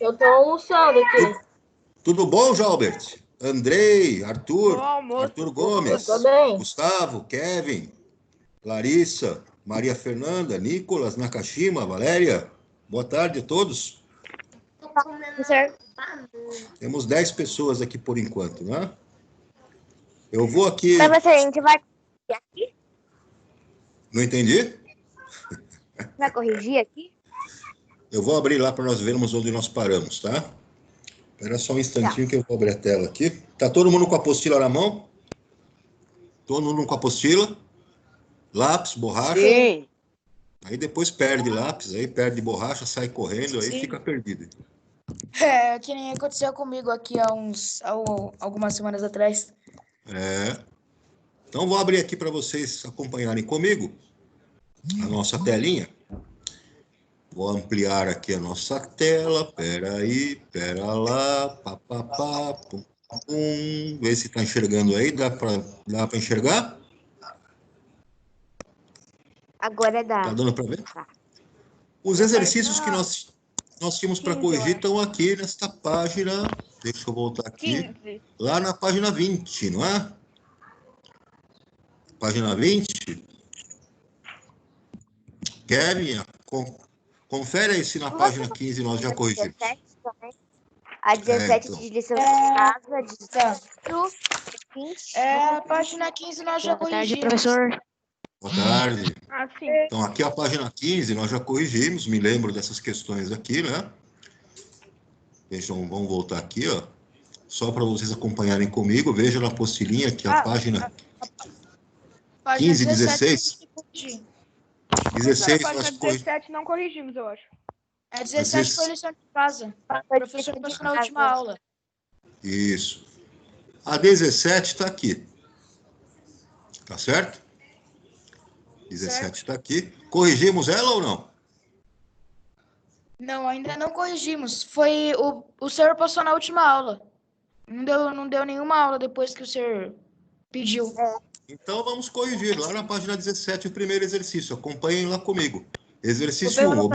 Eu tô almoçando aqui. Tudo bom, Jalbert? Andrei, Arthur, Bom almoço. Arthur Gomes, Tudo bem? Gustavo, Kevin, Larissa, Maria Fernanda, Nicolas, Nakashima, Valéria. Boa tarde a todos. Temos 10 pessoas aqui por enquanto, né? Eu vou aqui... Professor, a gente vai corrigir aqui? Não entendi? Vai corrigir aqui? Eu vou abrir lá para nós vermos onde nós paramos, tá? Espera só um instantinho que eu vou abrir a tela aqui. Tá todo mundo com a apostila na mão? Todo mundo com a apostila? Lápis, borracha? Sim. Aí depois perde lápis, aí perde borracha, sai correndo, aí fica perdido. É, que nem aconteceu comigo aqui há algumas semanas atrás. Então vou abrir aqui para vocês acompanharem comigo a nossa telinha. Vou ampliar aqui a nossa tela. Pera lá. Pá, pum. Vê se está enxergando aí. Dá para enxergar? Agora dá. Tá dando para ver? Os exercícios que nós tínhamos para corrigir estão aqui nesta página. Deixa eu voltar aqui. 15. Lá na página 20, não é? Página 20. Kevin, confere aí se na página 15 nós já corrigimos. A 17 então. de lição de casa, a 18, 20. A página 15 nós já Boa tarde, corrigimos. professor. Boa tarde. Ah, sim. Então, aqui a página 15, nós já corrigimos, me lembro dessas questões aqui, né? Vamos voltar aqui, ó. Só para vocês acompanharem comigo, veja na apostilinha que a página 15, 16. 16 Na nós página 17 não corrigimos, eu acho. A 17 foi lição de casa. O professor passou na última aula. Isso. A 17 está aqui. Tá certo? 17 está aqui. Corrigimos ela ou não? Não, ainda não corrigimos. Foi o senhor passou na última aula. Não deu nenhuma aula depois que o senhor pediu. Então vamos corrigir. Lá na página 17, o primeiro exercício. Acompanhem lá comigo. Exercício 1.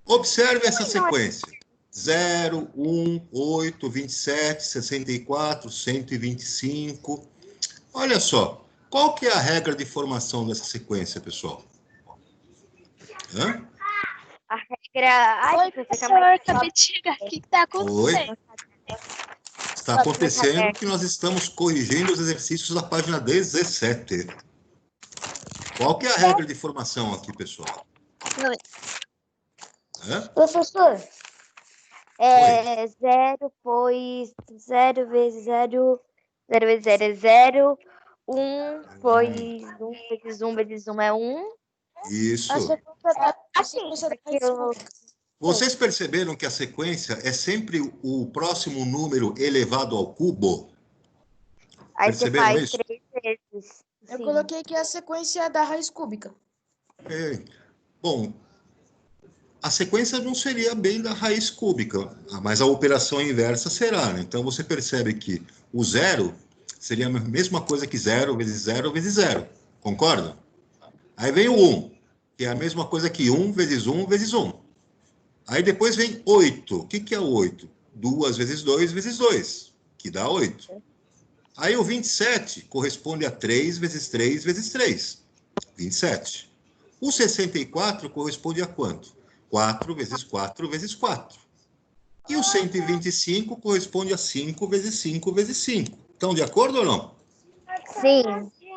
Observe essa sequência. 0, 1, 8, 27, 64, 125. Olha só. Qual que é a regra de formação dessa sequência, pessoal? Hã? A regra... Ai, professor, acabei de chegar. O que está acontecendo? Está acontecendo que nós estamos corrigindo os exercícios da página 17. Qual que é a regra de formação aqui, pessoal? Hã? Professor, 0, pois 0 vezes 0, 0 vezes 0 é 0, 1, pois 1 vezes 1 é 1. Isso. Assim, Vocês perceberam que a sequência é sempre o próximo número elevado ao cubo? Aí você Perceberam faz isso? 3 vezes. Eu Sim. coloquei aqui a sequência da raiz cúbica. Bom, a sequência não seria bem da raiz cúbica, mas a operação inversa será, né? Então você percebe que o 0 seria a mesma coisa que 0 vezes 0 vezes 0. Concorda? Aí vem o 1, que é a mesma coisa que 1 vezes 1 vezes 1. Aí depois vem 8. O que é o 8? 2 vezes 2 vezes 2, que dá 8. Aí o 27 corresponde a 3 vezes 3 vezes 3, 27. O 64 corresponde a quanto? 4 vezes 4 vezes 4. E o 125 corresponde a 5 vezes 5 vezes 5. Estão de acordo ou não? Sim.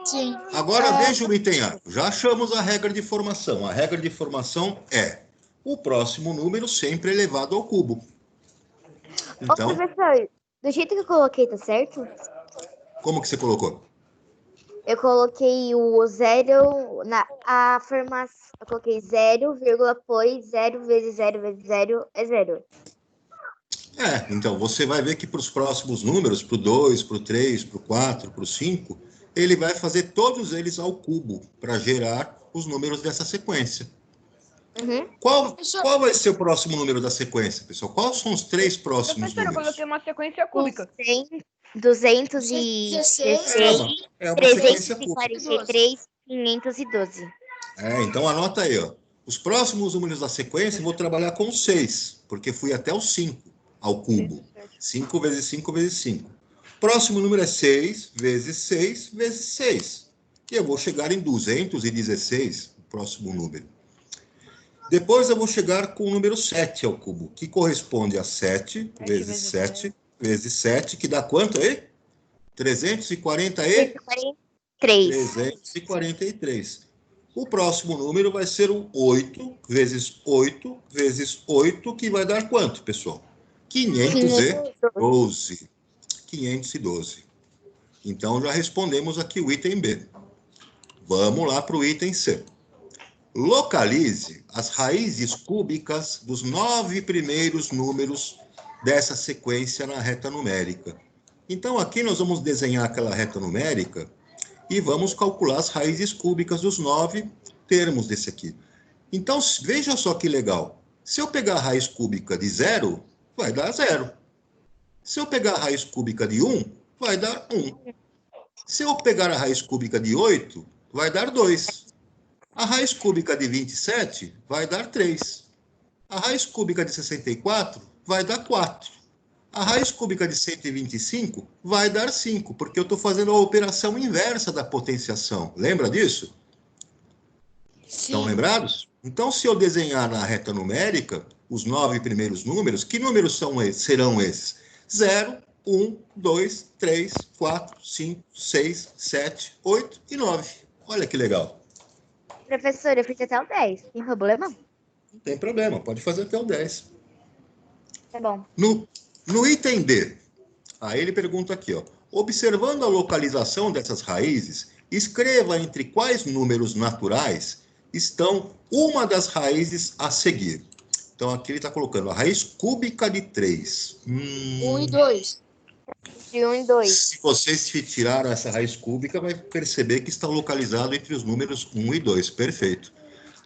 Sim. Agora veja o item A. Já achamos a regra de formação. A regra de formação é o próximo número sempre elevado ao cubo. Então, Ô, professor, do jeito que eu coloquei, tá certo? como que você colocou? Eu coloquei o 0 a formação. Eu coloquei 0, pois 0 vezes 0 vezes 0 é 0. Então você vai ver que para os próximos números, para o 2, para o 3, para o 4, para o 5, ele vai fazer todos eles ao cubo para gerar os números dessa sequência. Uhum. Qual vai ser o próximo número da sequência, pessoal? Quais são os 3 próximos Professor, eu números? coloquei uma sequência cúbica. 216, É uma sequência cúbica. 343, 512. Então anota aí, ó. Os próximos números da sequência eu vou trabalhar com 6, porque fui até o 5 ao cubo. 5 vezes 5 vezes 5. Próximo número é 6 vezes 6 vezes 6. E eu vou chegar em 216, o próximo número. Depois eu vou chegar com o número 7 ao cubo, que corresponde a 7 vezes 7 vezes 7, que dá quanto aí? 343. 343. O próximo número vai ser o 8 vezes 8 vezes 8, que vai dar quanto, pessoal? 512. 512. Então, já respondemos aqui o item B. Vamos lá para o item C. Localize as raízes cúbicas dos 9 primeiros números dessa sequência na reta numérica. Então, aqui nós vamos desenhar aquela reta numérica e vamos calcular as raízes cúbicas dos 9 termos desse aqui. Então, veja só que legal. Se eu pegar a raiz cúbica de 0, vai dar 0. Se eu pegar a raiz cúbica de 1, vai dar 1. Se eu pegar a raiz cúbica de 8, vai dar 2. A raiz cúbica de 27 vai dar 3. A raiz cúbica de 64 vai dar 4. A raiz cúbica de 125 vai dar 5, porque eu estou fazendo a operação inversa da potenciação. Lembra disso? Sim. Estão lembrados? Então, se eu desenhar na reta numérica os 9 primeiros números, que números serão esses? 0, 1, 2, 3, 4, 5, 6, 7, 8 e 9. Olha que legal. Professor, eu fiz até o 10. Tem problema? Não tem problema, pode fazer até o 10. Tá bom. No item B, aí ele pergunta aqui, ó, observando a localização dessas raízes, escreva entre quais números naturais estão uma das raízes a seguir. Então, aqui ele está colocando a raiz cúbica de 3. 1 e 2. De 1 e 2. Se vocês tiraram essa raiz cúbica, vai perceber que está localizado entre os números 1 e 2. Perfeito.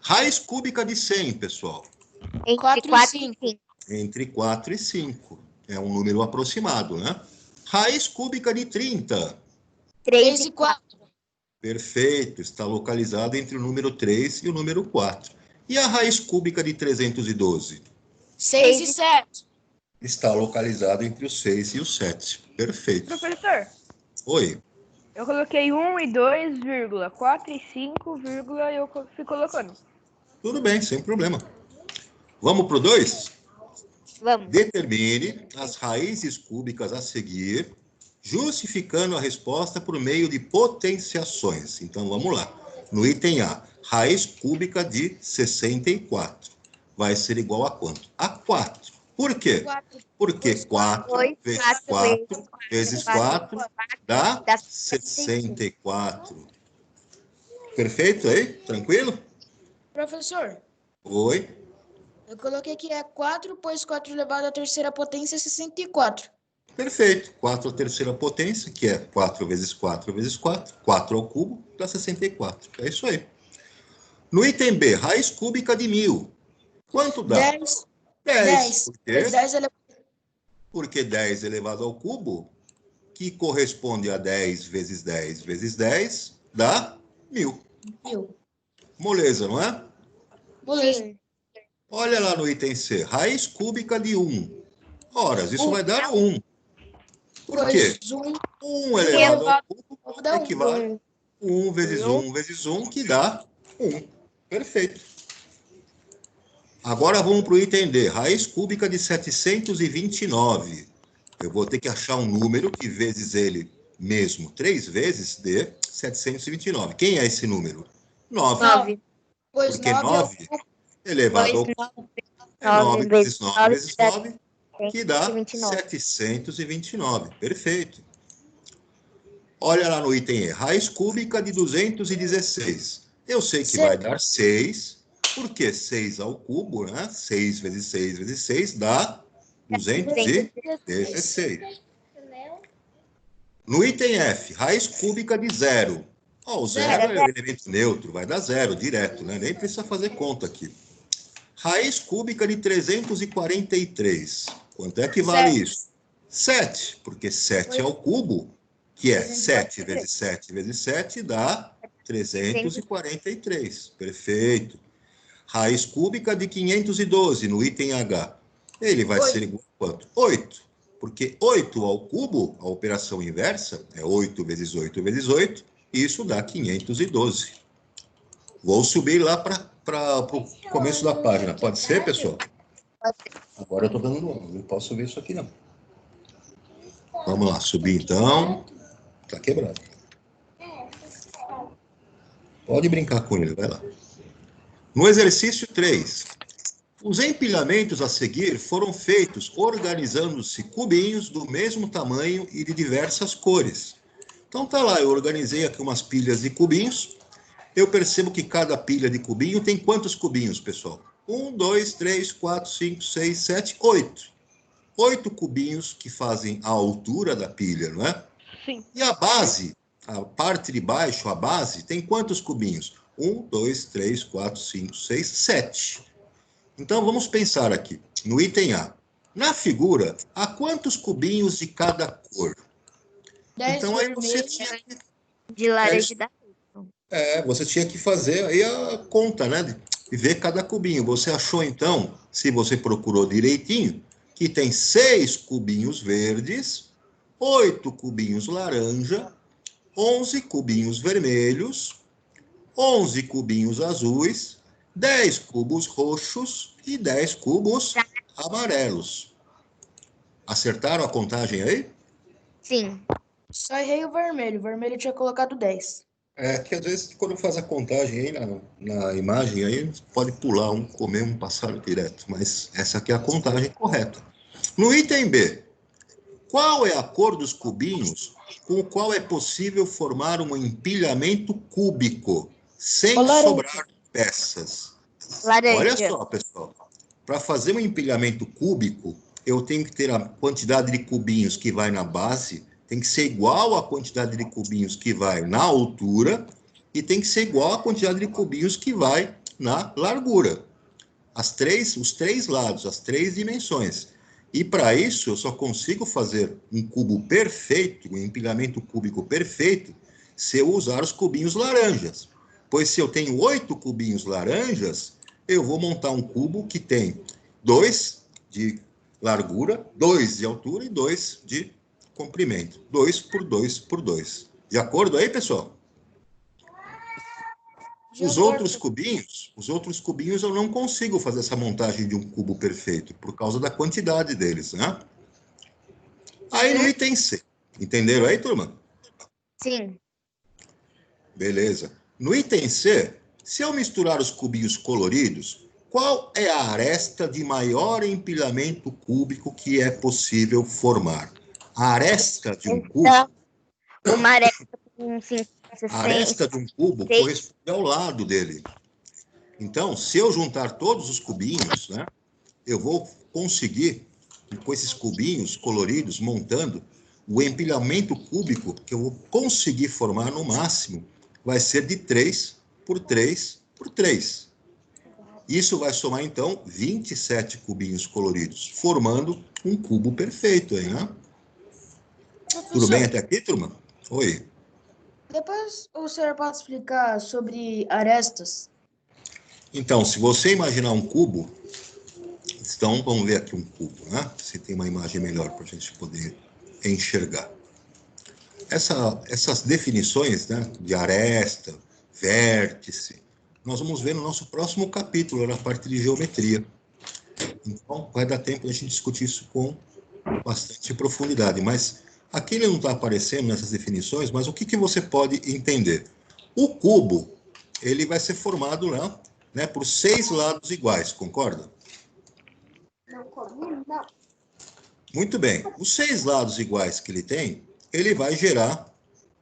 Raiz cúbica de 100, pessoal. Entre 4 e 4 e 5. 5. Entre 4 e 5. É um número aproximado, né? Raiz cúbica de 30. 3 e 4. Perfeito. Está localizado entre o número 3 e o número 4. E a raiz cúbica de 312? 6 e 7. Está localizado entre o 6 e o 7. Perfeito. Professor, Oi. eu coloquei 1 e 2, vírgula, 4 e 5, vírgula, e eu fui colocando. Tudo bem, sem problema. Vamos para o 2? Vamos. Determine as raízes cúbicas a seguir, justificando a resposta por meio de potenciações. Então, vamos lá. No item A, raiz cúbica de 64. Vai ser igual a quanto? A 4. Por quê? 4. Porque 4 vezes 4 vezes 4 dá 64. Perfeito aí? Tranquilo? Professor, Oi. eu coloquei que é 4, pois 4 elevado à terceira potência é 64. Perfeito. 4 à terceira potência, que é 4 vezes 4 vezes 4. 4 ao cubo dá 64. É isso aí. No item B, raiz cúbica de 1000. Quanto dá? 10. 10. Por quê? 10 elevado. Porque 10 elevado ao cubo, que corresponde a 10 vezes 10 vezes 10, dá 1000. 1000. Moleza, não é? Beleza. Olha lá no item C, raiz cúbica de 1. Ora, isso vai dar 1. Por quê? 1 elevado ao cubo equivale a 1 vezes 1 vezes 1, que dá 1. Perfeito. Agora vamos para o item D, raiz cúbica de 729. Eu vou ter que achar um número que vezes ele mesmo 3 vezes dê 729. Quem é esse número? 9. 9. Pois Porque 9 9 elevado ao cubo é 9 vezes 9 vezes 9, que dá 729. Perfeito. Olha lá no item E, raiz cúbica de 216. Eu sei que vai dar 6, porque 6 ao cubo, né? 6 vezes 6 vezes 6 dá 216. No item F, raiz cúbica de 0. Ó, o 0 é o elemento neutro, vai dar 0 direto, né? Nem precisa fazer conta aqui. Raiz cúbica de 343. Quanto é que vale isso? 7, porque 7 ao cubo, que é 7 vezes 7 vezes 7, dá 343. Perfeito. Raiz cúbica de 512 no item H. Ele vai ser igual a quanto? 8. Porque 8 ao cubo, a operação inversa, é 8 vezes 8 vezes 8, e isso dá 512. Vou subir lá para o começo da página. Pode ser, pessoal? Agora eu estou dando nome, não posso ver isso aqui, não. Vamos lá, subir então. Está quebrado. Pode brincar com ele, vai lá. No exercício 3, os empilhamentos a seguir foram feitos organizando-se cubinhos do mesmo tamanho e de diversas cores. Então tá lá, eu organizei aqui umas pilhas de cubinhos. Eu percebo que cada pilha de cubinho tem quantos cubinhos, pessoal? 1, 2, 3, 4, 5, 6, 7, 8. 8 cubinhos que fazem a altura da pilha, não é? Sim. E a base, a parte de baixo, a base, tem quantos cubinhos? 1, 2, 3, 4, 5, 6, 7. Então, vamos pensar aqui, no item A. Na figura, há quantos cubinhos de cada cor? 10 Então, aí você vermelho, tinha que... De laranja da você tinha que fazer aí a conta, né? De ver cada cubinho. Você achou, então, se você procurou direitinho, que tem 6 cubinhos verdes, 8 cubinhos laranja, 11 cubinhos vermelhos, 11 cubinhos azuis, 10 cubos roxos e 10 cubos amarelos. Acertaram a contagem aí? Sim. Só errei o vermelho. O vermelho tinha colocado 10. É que às vezes quando faz a contagem aí na imagem, aí pode pular um, comer um, passar direto. Mas essa aqui é a contagem correta. No item B, qual é a cor dos cubinhos com o qual é possível formar um empilhamento cúbico sem sobrar peças? Laranja. Olha só, pessoal. Para fazer um empilhamento cúbico, eu tenho que ter a quantidade de cubinhos que vai na base, tem que ser igual à quantidade de cubinhos que vai na altura e tem que ser igual à quantidade de cubinhos que vai na largura. Os três lados, as 3 dimensões. E para isso, eu só consigo fazer um cubo perfeito, um empilhamento cúbico perfeito, se eu usar os cubinhos laranjas. Pois se eu tenho 8 cubinhos laranjas, eu vou montar um cubo que tem 2 de largura, 2 de altura e 2 de comprimento. 2 por 2 por 2. De acordo aí, pessoal? Os outros cubinhos eu não consigo fazer essa montagem de um cubo perfeito, por causa da quantidade deles, né? Aí no item C. Entenderam aí, turma? Sim. Beleza. No item C, se eu misturar os cubinhos coloridos, qual é a aresta de maior empilhamento cúbico que é possível formar? A aresta de um cubo... Uma aresta com 50, A aresta de um cubo corresponde ao lado dele. Então, se eu juntar todos os cubinhos, né, eu vou conseguir, com esses cubinhos coloridos, montando, o empilhamento cúbico que eu vou conseguir formar no máximo vai ser de 3 por 3 por 3. Isso vai somar, então, 27 cubinhos coloridos, formando um cubo perfeito aí, né? Tudo bem até aqui, turma? Oi. Depois o senhor pode explicar sobre arestas? Então, se você imaginar um cubo, então vamos ver aqui um cubo, né? Se tem uma imagem melhor para a gente poder enxergar. Essas definições, né, de aresta, vértice, nós vamos ver no nosso próximo capítulo, na parte de geometria. Então, vai dar tempo de a gente discutir isso com bastante profundidade. Mas aqui ele não está aparecendo nessas definições, mas o que você pode entender? O cubo, ele vai ser formado lá, né, por 6 lados iguais, concorda? Não. Muito bem. Os 6 lados iguais que ele tem, ele vai gerar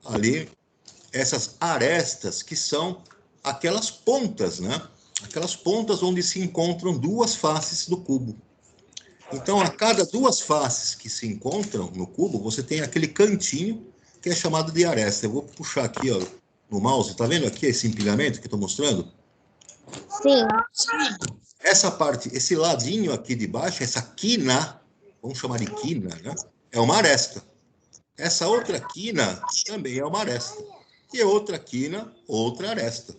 ali essas arestas que são aquelas pontas, né? Aquelas pontas onde se encontram 2 faces do cubo. Então, a cada 2 faces que se encontram no cubo, você tem aquele cantinho que é chamado de aresta. Eu vou puxar aqui, ó, no mouse. Tá vendo aqui esse empilhamento que eu estou mostrando? Sim. Essa parte, esse ladinho aqui de baixo, essa quina, vamos chamar de quina, né? É uma aresta. Essa outra quina também é uma aresta. E outra quina, outra aresta.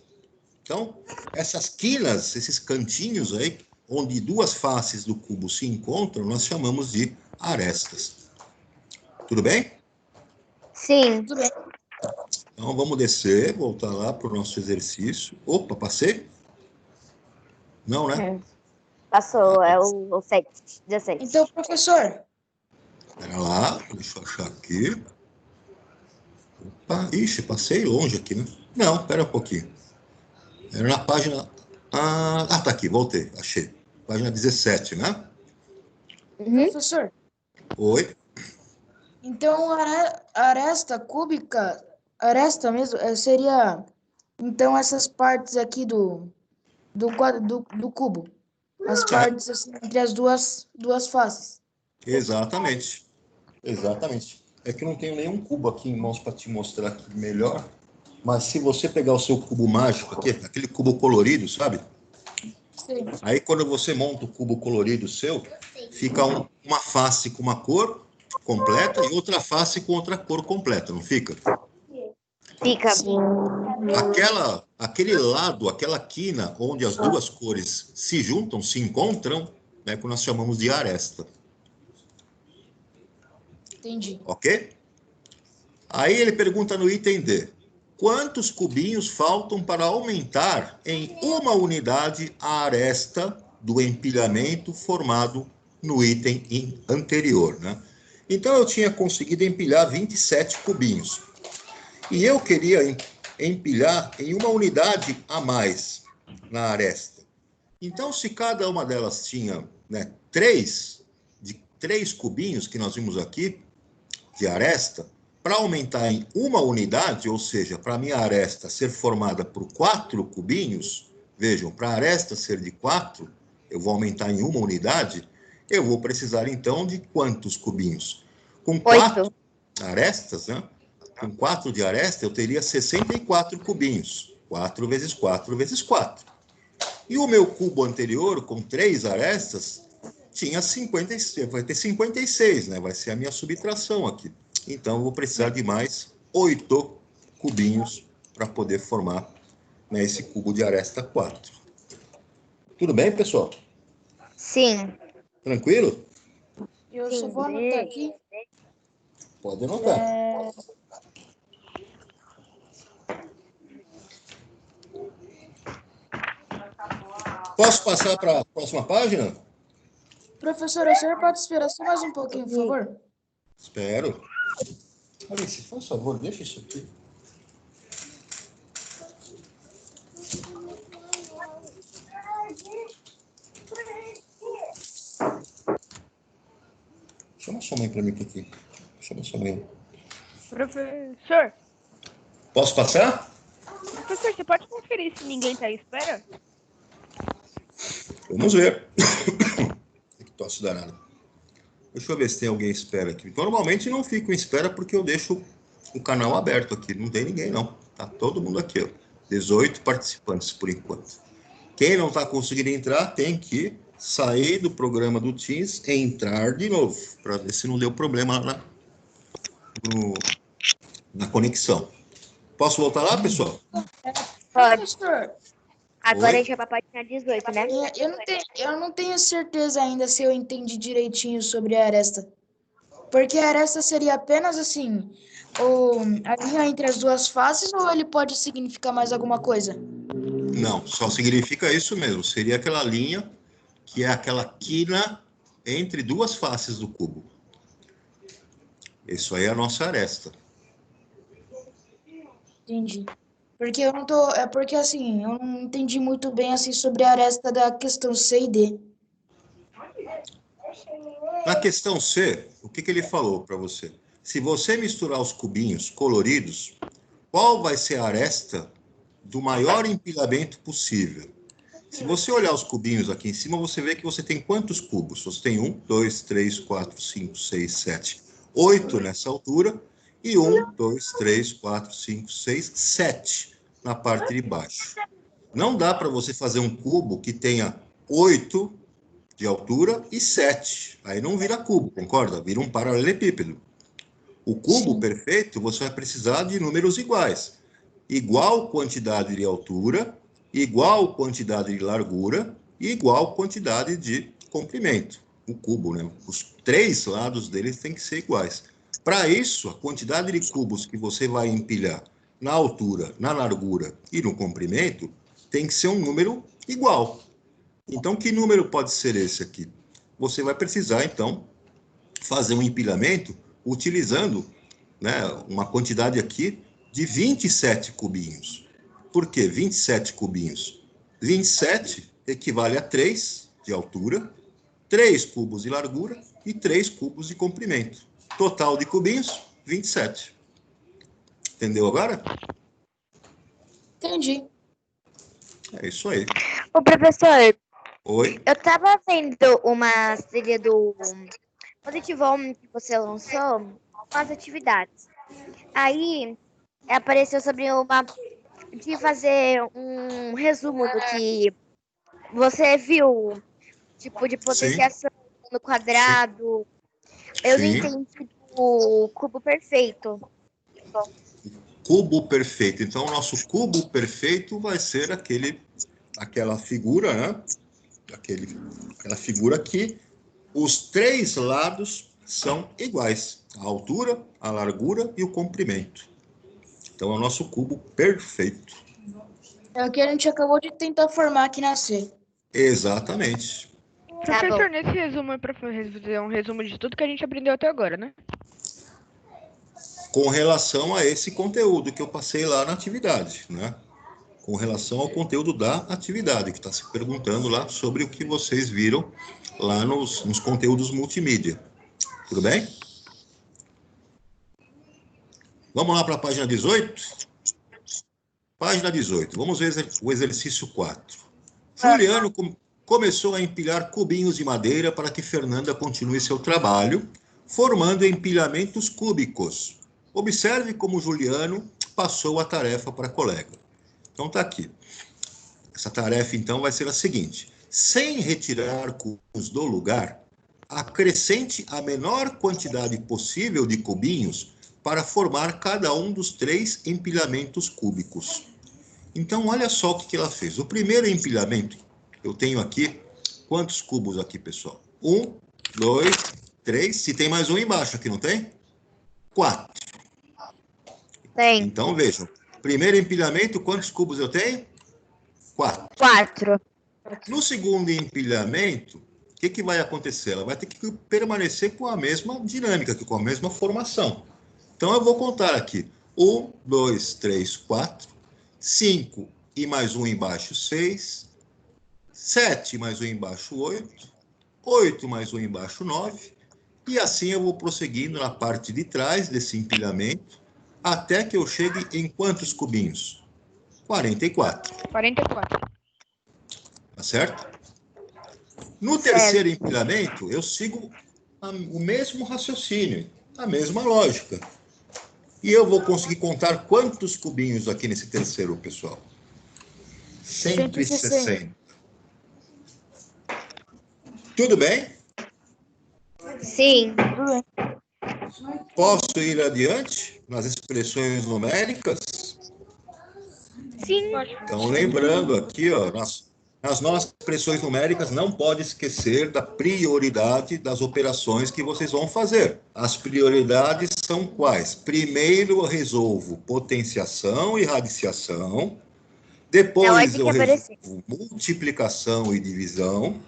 Então, essas quinas, esses cantinhos aí, onde duas faces do cubo se encontram, nós chamamos de arestas. Tudo bem? Sim. Tudo bem. Então, vamos descer, voltar lá para o nosso exercício. Opa, passei? Não, né? Passou, é o 7, 17. Então, professor, Espera lá, deixa eu achar aqui. Opa, ixi, passei longe aqui, né? Não, espera um pouquinho. Era na página... tá aqui, voltei, achei. Página 17, né? professor, Oi. então a aresta cúbica, aresta mesmo, seria, então, essas partes aqui do cubo. As partes assim, entre as duas faces. Exatamente. Exatamente. É que eu não tenho nenhum cubo aqui em mãos para te mostrar aqui melhor, mas se você pegar o seu cubo mágico aqui, aquele cubo colorido, sabe? Sim. Aí quando você monta o cubo colorido seu, fica uma face com uma cor completa e outra face com outra cor completa, não fica? Fica. Aquele lado, aquela quina onde as duas cores se juntam, se encontram, é que nós chamamos de aresta. Entendi. Ok? Aí ele pergunta no item D. Quantos cubinhos faltam para aumentar em uma unidade a aresta do empilhamento formado no item anterior, né? Então, eu tinha conseguido empilhar 27 cubinhos. E eu queria empilhar em uma unidade a mais na aresta. Então, se cada uma delas tinha, né, três cubinhos, que nós vimos aqui, de aresta, para aumentar em uma unidade, ou seja, para a minha aresta ser formada por 4 cubinhos, vejam, para a aresta ser de 4, eu vou aumentar em uma unidade, eu vou precisar, então, de quantos cubinhos? Com 4 arestas, né? Com 4 de aresta, eu teria 64 cubinhos. 4 vezes 4 vezes 4. E o meu cubo anterior, com 3 arestas, tinha 56, vai ter 56, né? Vai ser a minha subtração aqui. Então, eu vou precisar de mais 8 cubinhos para poder formar, né, esse cubo de aresta 4. Tudo bem, pessoal? Sim. Tranquilo? Eu só vou anotar aqui. Pode anotar. Posso passar para a próxima página? Professor, o senhor pode esperar só mais um pouquinho, por favor? Espero. Alice, por favor, deixa isso aqui. Chama sua mãe para mim aqui. Chama sua mãe. Professor, Posso passar? professor, você pode conferir se ninguém tá à espera? Vamos ver. Que tosse danada. Deixa eu ver se tem alguém à espera aqui. Normalmente não fico em espera porque eu deixo o canal aberto aqui. Não tem ninguém, não. Tá todo mundo aqui, ó. 18 participantes por enquanto. Quem não está conseguindo entrar tem que sair do programa do Teams e entrar de novo, para ver se não deu problema lá na conexão. Posso voltar lá, pessoal? Pode. Professor, Agora Oi? a gente vai para a página 18, né? eu não tenho certeza ainda se eu entendi direitinho sobre a aresta. Porque a aresta seria apenas assim, a linha entre as duas faces, ou ele pode significar mais alguma coisa? Não, só significa isso mesmo. Seria aquela linha que é aquela quina entre duas faces do cubo. Isso aí é a nossa aresta. Entendi. Porque eu não tô. É porque assim, eu não entendi muito bem assim sobre a aresta da questão C e D. Na questão C, o que ele falou para você? Se você misturar os cubinhos coloridos, qual vai ser a aresta do maior empilhamento possível? Se você olhar os cubinhos aqui em cima, você vê que você tem quantos cubos? Você tem 1, 2, 3, 4, 5, 6, 7, 8 nessa altura e 1, 2, 3, 4, 5, 6, 7 na parte de baixo. Não dá para você fazer um cubo que tenha 8 de altura e 7. Aí não vira cubo, concorda? Vira um paralelepípedo. O cubo Sim. perfeito, você vai precisar de números iguais. Igual quantidade de altura igual quantidade de largura e igual quantidade de comprimento. O cubo, né? Os 3 lados dele têm que ser iguais. Para isso, a quantidade de cubos que você vai empilhar na altura, na largura e no comprimento tem que ser um número igual. Então, que número pode ser esse aqui? Você vai precisar, então, fazer um empilhamento utilizando, né, uma quantidade aqui de 27 cubinhos. Por quê? 27 cubinhos. 27 equivale a 3 de altura, 3 cubos de largura e 3 cubos de comprimento. Total de cubinhos, 27. Entendeu agora? Entendi. É isso aí. Ô, professor, Oi? eu tava vendo uma série do Positivão que você lançou, com as atividades. Aí apareceu sobre uma de fazer um resumo do que você viu, tipo de potenciação no quadrado. Eu não Sim. entendi o cubo perfeito. Cubo perfeito. Então, o nosso cubo perfeito vai ser aquela figura, né? Aquela figura que os 3 lados são iguais. A altura, a largura e o comprimento. Então, é o nosso cubo perfeito. É o que a gente acabou de tentar formar aqui na C. Exatamente. Tá Professor, bom. nesse resumo é para fazer um resumo de tudo que a gente aprendeu até agora, né? Com relação a esse conteúdo que eu passei lá na atividade, né? Com relação ao conteúdo da atividade, que está se perguntando lá sobre o que vocês viram lá nos conteúdos multimídia. Tudo bem? Vamos lá para a página 18? Página 18. Vamos ver o exercício 4. Juliano começou a empilhar cubinhos de madeira para que Fernanda continue seu trabalho, formando empilhamentos cúbicos. Observe como Juliano passou a tarefa para a colega. Então, está aqui. Essa tarefa, então, vai ser a seguinte. Sem retirar cubos do lugar, acrescente a menor quantidade possível de cubinhos para formar cada um dos 3 empilhamentos cúbicos. Então, olha só o que ela fez. O primeiro empilhamento, eu tenho aqui, quantos cubos aqui, pessoal? 1, 2, 3, se tem mais um embaixo aqui, não tem? 4. Tem Então, vejam, primeiro empilhamento, quantos cubos eu tenho? 4. 4. No segundo empilhamento, o que vai acontecer? Ela vai ter que permanecer com a mesma dinâmica, com a mesma formação. Então, eu vou contar aqui. 1, 2, 3, 4, 5 e mais um embaixo, 6, 7 mais um embaixo, 8, 8 mais um embaixo, 9, e assim eu vou prosseguindo na parte de trás desse empilhamento, até que eu chegue em quantos cubinhos? 44. 44. Tá certo? No terceiro empilhamento, eu sigo o mesmo raciocínio, a mesma lógica. E eu vou conseguir contar quantos cubinhos aqui nesse terceiro, pessoal? 160. Tudo bem? Sim. Posso ir adiante nas expressões numéricas? Sim. Então, lembrando aqui, ó, nas nossas expressões numéricas, não pode esquecer da prioridade das operações que vocês vão fazer. As prioridades são quais? Primeiro, eu resolvo potenciação e radiciação. Depois, eu resolvo multiplicação e divisão.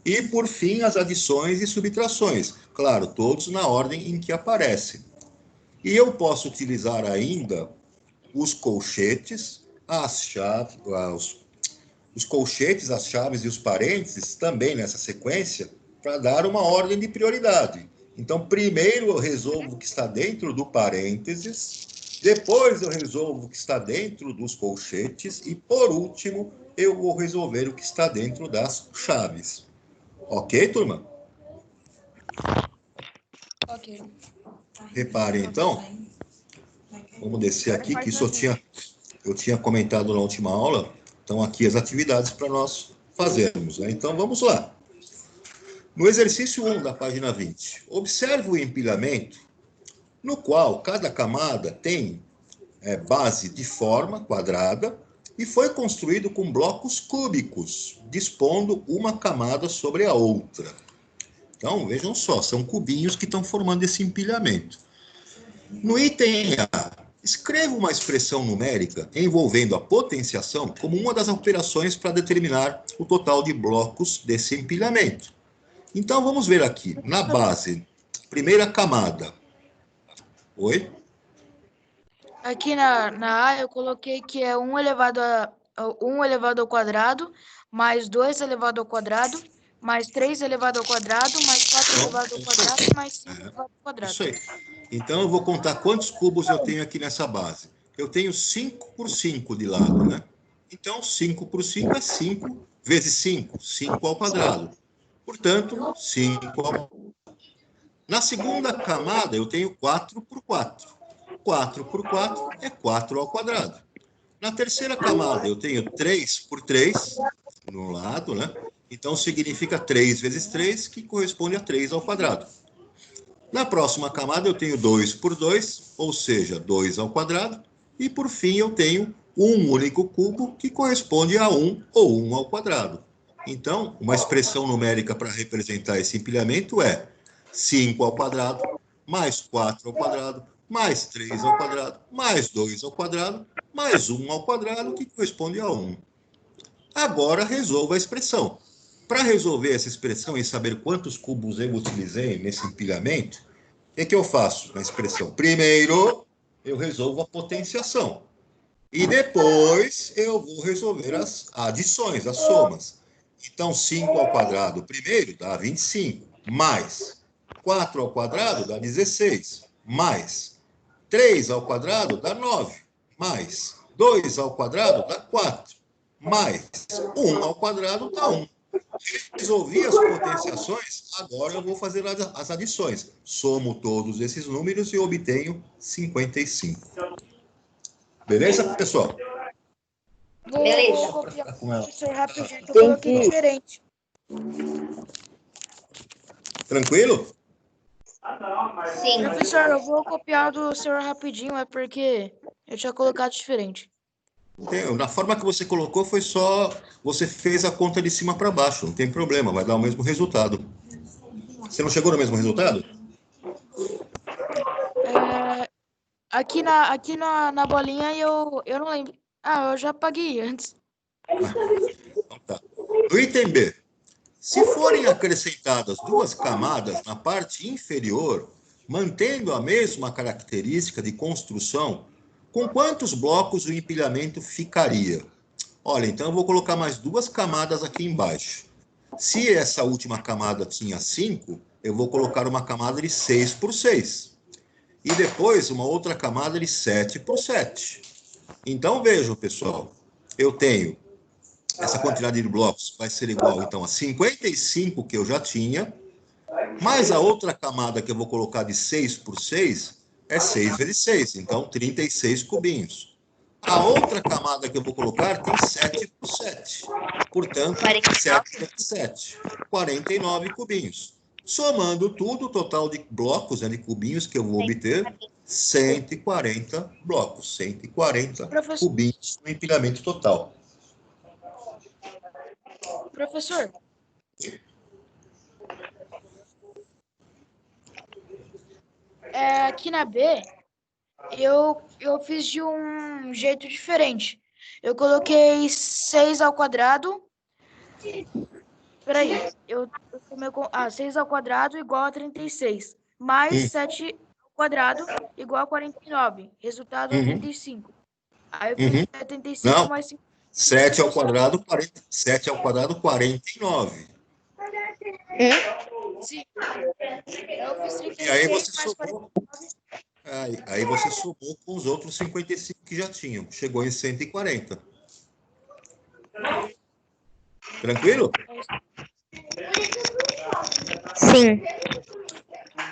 E, por fim, as adições e subtrações. Claro, todos na ordem em que aparecem. E eu posso utilizar ainda os colchetes, as chaves, os colchetes, as chaves e os parênteses, também nessa sequência, para dar uma ordem de prioridade. Então, primeiro eu resolvo o que está dentro do parênteses, depois eu resolvo o que está dentro dos colchetes e, por último, eu vou resolver o que está dentro das chaves. Ok, turma? Ok. Reparem, então. Vamos descer aqui, que isso eu tinha comentado na última aula. Então, aqui as atividades para nós fazermos, né? Então, vamos lá. No exercício 1 da página 20, observe o empilhamento, no qual cada camada tem base de forma quadrada e foi construído com blocos cúbicos, dispondo uma camada sobre a outra. Então, vejam só, são cubinhos que estão formando esse empilhamento. No item A, escreva uma expressão numérica envolvendo a potenciação como uma das operações para determinar o total de blocos desse empilhamento. Então, vamos ver aqui, na base, primeira camada. Oi? Aqui na A eu coloquei que é 1 elevado ao quadrado, mais 2 elevado ao quadrado, mais 3 elevado ao quadrado, mais 4 elevado ao quadrado, mais 5 elevado ao quadrado. Isso aí. Então, eu vou contar quantos cubos eu tenho aqui nessa base. Eu tenho 5 por 5 de lado, né? Então, 5 por 5 é 5 vezes 5, 5 ao quadrado. Portanto, 5 ao quadrado. Na segunda camada, eu tenho 4 por 4. 4 por 4 é 4 ao quadrado. Na terceira camada, eu tenho 3 por 3 no lado, né? Então, significa 3 vezes 3, que corresponde a 3 ao quadrado. Na próxima camada, eu tenho 2 por 2, ou seja, 2 ao quadrado. E, por fim, eu tenho um único cubo, que corresponde a 1 ou 1 ao quadrado. Então, uma expressão numérica para representar esse empilhamento é 5 ao quadrado, mais 4 ao quadrado, mais 3 ao quadrado, mais 2 ao quadrado, mais 1 ao quadrado, que corresponde a 1. Agora, resolva a expressão. Para resolver essa expressão e saber quantos cubos eu utilizei nesse empilhamento, o que eu faço na expressão? Primeiro, eu resolvo a potenciação. E depois, eu vou resolver as adições, as somas. Então, 5 ao quadrado primeiro dá 25, mais 4 ao quadrado dá 16, mais 3 ao quadrado dá 9, mais 2 ao quadrado dá 4, mais 1 ao quadrado dá 1. Resolvi as potenciações, agora eu vou fazer as adições. Somo todos esses números e obtenho 55. Beleza, pessoal? Vou copiar o professor rapidinho, que eu coloquei diferente. Tranquilo? Sim. Professor, eu vou copiar do senhor rapidinho, é porque eu tinha colocado diferente. Na forma que você colocou, foi só... Você fez a conta de cima para baixo, não tem problema, vai dar o mesmo resultado. Você não chegou no mesmo resultado? Aqui na bolinha eu não lembro. Ah, eu já paguei antes. Então tá. No item B, se forem acrescentadas duas camadas na parte inferior, mantendo a mesma característica de construção, com quantos blocos o empilhamento ficaria? Olha, então eu vou colocar mais duas camadas aqui embaixo. Se essa última camada tinha 5, eu vou colocar uma camada de 6 por 6. E depois uma outra camada de 7 por 7. Então, vejam, pessoal, eu tenho essa quantidade de blocos, vai ser igual, então, a 55 que eu já tinha, mais a outra camada que eu vou colocar de 6 por 6, é 6 vezes 6, então 36 cubinhos. A outra camada que eu vou colocar tem 7 por 7, portanto, 7 vezes 7, 49 cubinhos. Somando tudo, o total de blocos, né, de cubinhos que eu vou obter, 140 blocos, 140 cubinhos no empilhamento total. Professor, aqui na B, eu fiz de um jeito diferente. Eu coloquei 6 ao quadrado. Peraí, 6 ao quadrado igual a 36. Mais 7 ao quadrado igual a 49. Resultado, 85. Aí eu fiz 75 Não. mais 5. 7 ao quadrado, 40, 7 ao quadrado, 49. Sim. Eu fiz 36 E aí você mais somou. Aí você somou com os outros 55 que já tinham. Chegou em 140. Tranquilo? Sim.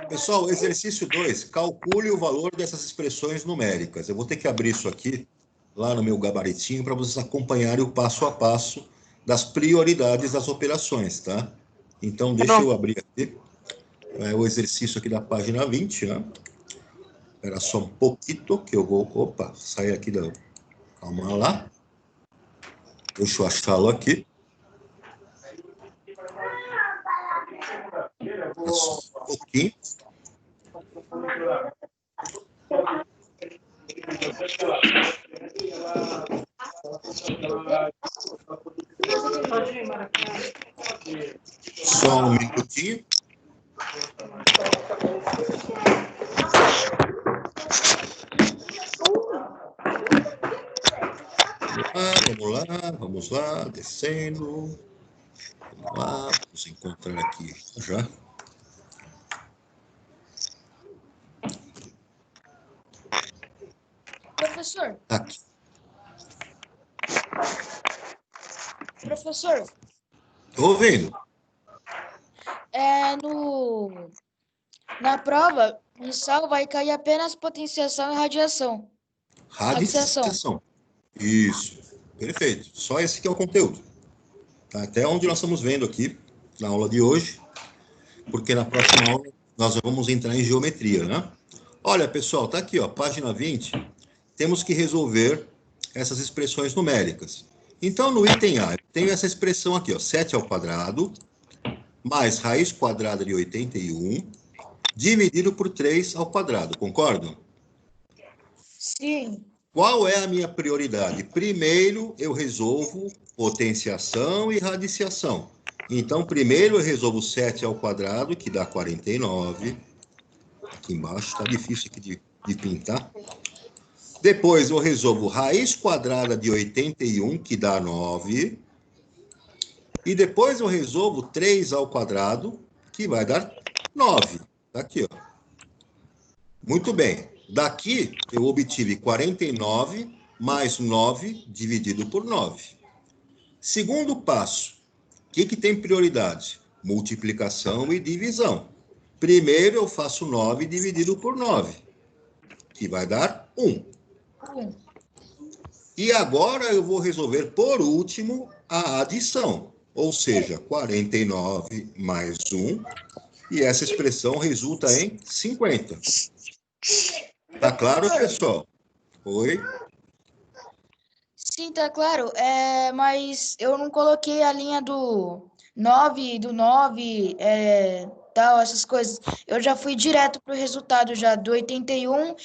Pessoal, exercício 2. Calcule o valor dessas expressões numéricas. Eu vou ter que abrir isso aqui, lá no meu gabaritinho, para vocês acompanharem o passo a passo das prioridades das operações, tá? Então, deixa eu abrir aqui. É o exercício aqui da página 20, né? Espera só um pouquinho que eu vou... Opa, sair aqui da... Calma lá. Deixa eu achá-lo aqui. Só um pouquinho. Só um minutinho. Vamos lá, descendo. Vamos lá, vamos encontrar aqui já. Professor, Aqui. professor, Estou ouvindo. na prova mensal vai cair apenas potenciação e radiação. Radiciação. Isso. Perfeito. Só esse que é o conteúdo. Tá? Até onde nós estamos vendo aqui, na aula de hoje, porque na próxima aula nós vamos entrar em geometria, né? Olha, pessoal, tá aqui, ó, página 20. Temos que resolver essas expressões numéricas. Então, no item A, eu tenho essa expressão aqui, ó, 7 ao quadrado, mais raiz quadrada de 81, dividido por 3 ao quadrado, concordam? Sim. Qual é a minha prioridade? Primeiro, eu resolvo potenciação e radiciação. Então, primeiro eu resolvo 7 ao quadrado, que dá 49. Aqui embaixo, está difícil aqui de pintar. Depois eu resolvo raiz quadrada de 81, que dá 9. E depois eu resolvo 3 ao quadrado, que vai dar 9. Tá aqui, ó. Muito bem. Daqui eu obtive 49 mais 9 dividido por 9. Segundo passo. O que tem prioridade? Multiplicação e divisão. Primeiro eu faço 9 dividido por 9, que vai dar 1. E agora eu vou resolver, por último, a adição. Ou seja, 49 mais 1. E essa expressão resulta em 50. Tá claro, pessoal? Oi? Sim, tá claro. Mas eu não coloquei a linha do 9, tal, essas coisas. Eu já fui direto pro resultado já, do 81,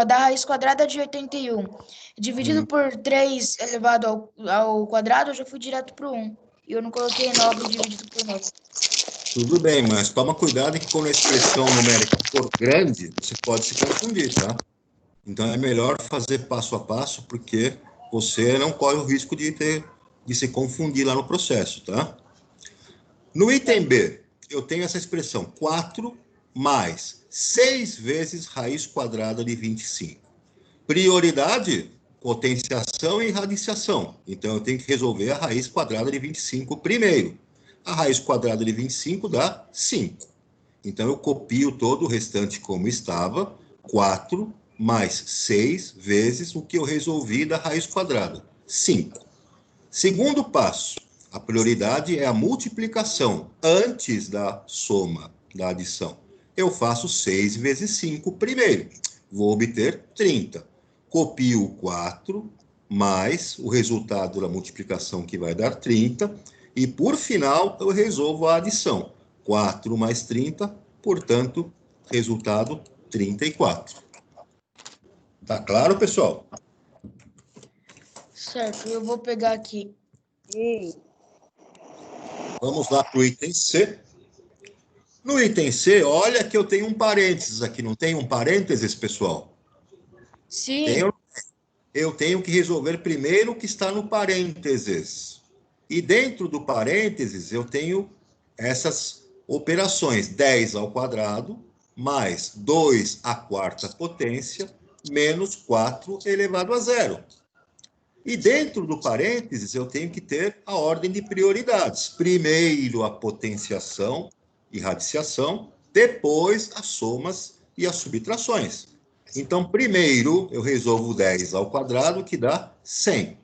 da raiz quadrada de 81. Dividido por 3 elevado ao quadrado, eu já fui direto pro 1. E eu não coloquei 9 dividido por 9. Tudo bem, mas toma cuidado que quando a expressão numérica for grande, você pode se confundir, tá? Então é melhor fazer passo a passo, porque você não corre o risco de se confundir lá no processo, tá? No item B, eu tenho essa expressão, 4 mais 6 vezes raiz quadrada de 25. Prioridade, potenciação e radiciação. Então eu tenho que resolver a raiz quadrada de 25 primeiro. A raiz quadrada de 25 dá 5. Então eu copio todo o restante como estava, 4 mais 6 vezes o que eu resolvi da raiz quadrada, 5. Segundo passo, a prioridade é a multiplicação antes da soma, da adição. Eu faço 6 vezes 5 primeiro, vou obter 30. Copio 4 mais o resultado da multiplicação, que vai dar 30, e por final eu resolvo a adição. 4 mais 30, portanto, resultado 34. Tá claro, pessoal? Certo, eu vou pegar aqui. Vamos lá para o item C. No item C, olha que eu tenho um parênteses aqui, não tem um parênteses, pessoal? Sim. Eu tenho que resolver primeiro o que está no parênteses. E dentro do parênteses, eu tenho essas operações: 10 ao quadrado, mais 2 à quarta potência, menos 4 elevado a zero. E dentro do parênteses, eu tenho que ter a ordem de prioridades. Primeiro a potenciação e radiciação, depois as somas e as subtrações. Então, primeiro eu resolvo 10 ao quadrado, que dá 100.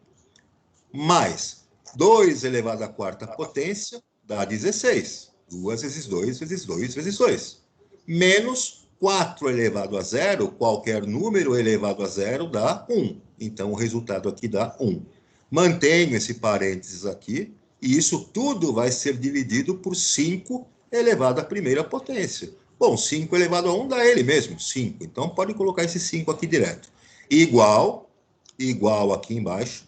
Mais 2 elevado à quarta potência, dá 16. 2 vezes 2 vezes 2 vezes 2. Menos 4 elevado a zero, qualquer número elevado a zero dá 1. Então, o resultado aqui dá 1. Mantenho esse parênteses aqui, e isso tudo vai ser dividido por 5 elevado à primeira potência. Bom, 5 elevado a 1 dá ele mesmo, 5. Então, pode colocar esse 5 aqui direto. Igual aqui embaixo.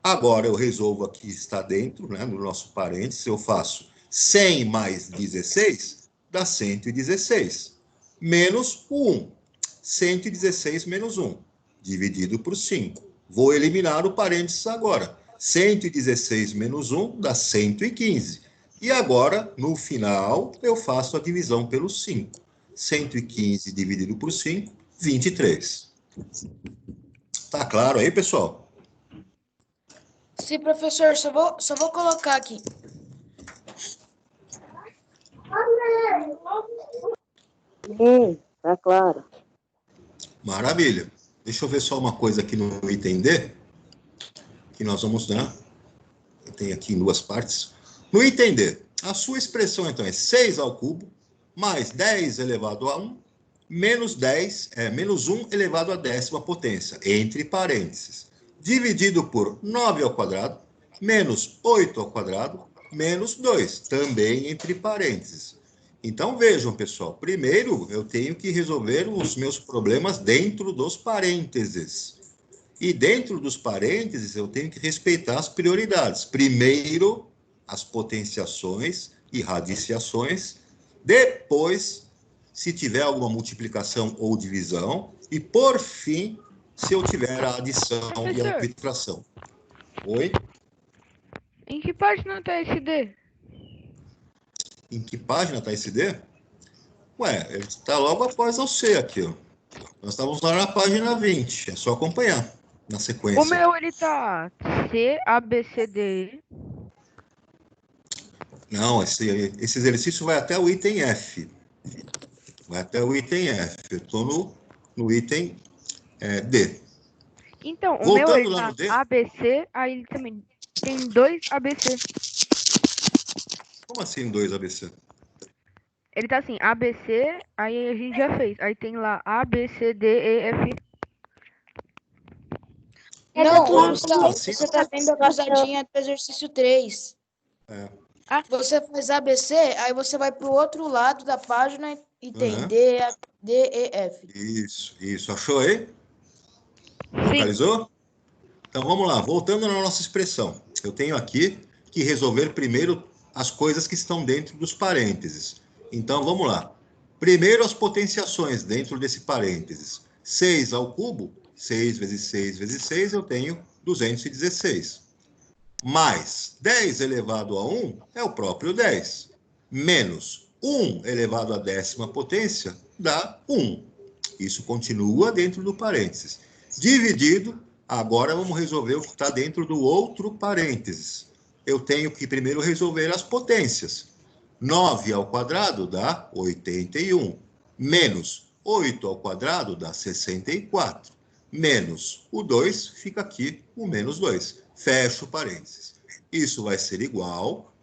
Agora, eu resolvo aqui, está dentro, né, no nosso parênteses, eu faço 100 mais 16, dá 116. Menos o 1. 116 menos 1, dividido por 5. Vou eliminar o parênteses agora. 116 menos 1 dá 115. E agora, no final, eu faço a divisão pelo 5. 115 dividido por 5, 23. Tá claro aí, pessoal? Sim, professor, só vou colocar aqui. Sim, tá claro. Maravilha. Deixa eu ver só uma coisa aqui no item D, que nós vamos dar. Tem aqui em 2 partes. No item D, a sua expressão, então, é 6 ao cubo, mais 10 elevado a 1, menos 1 elevado à 10ª potência, entre parênteses, dividido por 9 ao quadrado, menos 8 ao quadrado, menos 2, também entre parênteses. Então, vejam, pessoal, primeiro eu tenho que resolver os meus problemas dentro dos parênteses. E dentro dos parênteses, eu tenho que respeitar as prioridades. Primeiro, as potenciações e radiciações. Depois, se tiver alguma multiplicação ou divisão. E, por fim, se eu tiver a adição e a subtração. Oi? Em que página está esse D? Em que página está esse D? Ué, ele está logo após o C aqui, ó. Nós estamos lá na página 20. É só acompanhar na sequência. O meu, ele tá C, A, B, C, D, E. Não, esse exercício vai até o item F. Vai até o item F. Eu estou no item D. Então, o Voltando meu, ele lá tá no D. ABC, aí ele também tem 2 ABC. Como assim 2 ABC? Ele tá assim, ABC, aí a gente já fez. Aí tem lá A, B, C, D, E, F. Não, Como Gustavo, assim? você tá vendo a cruzadinha do exercício 3. É. Você faz ABC, aí você vai pro outro lado da página e tem Uhum. D, E, F. Isso. Achou aí? Sim. Localizou? Então, vamos lá. Voltando na nossa expressão. Eu tenho aqui que resolver primeiro as coisas que estão dentro dos parênteses. Então, vamos lá. Primeiro, as potenciações dentro desse parênteses. 6 ao cubo, 6 vezes 6 vezes 6, eu tenho 216. Mais 10 elevado a 1 é o próprio 10. Menos 1 elevado à 10ª potência dá 1. Isso continua dentro do parênteses. Dividido, agora vamos resolver o que está dentro do outro parênteses. Eu tenho que primeiro resolver as potências. 9 ao quadrado dá 81. Menos 8 ao quadrado dá 64. Menos o 2 fica aqui o menos 2. Fecho parênteses. Isso vai ser igual.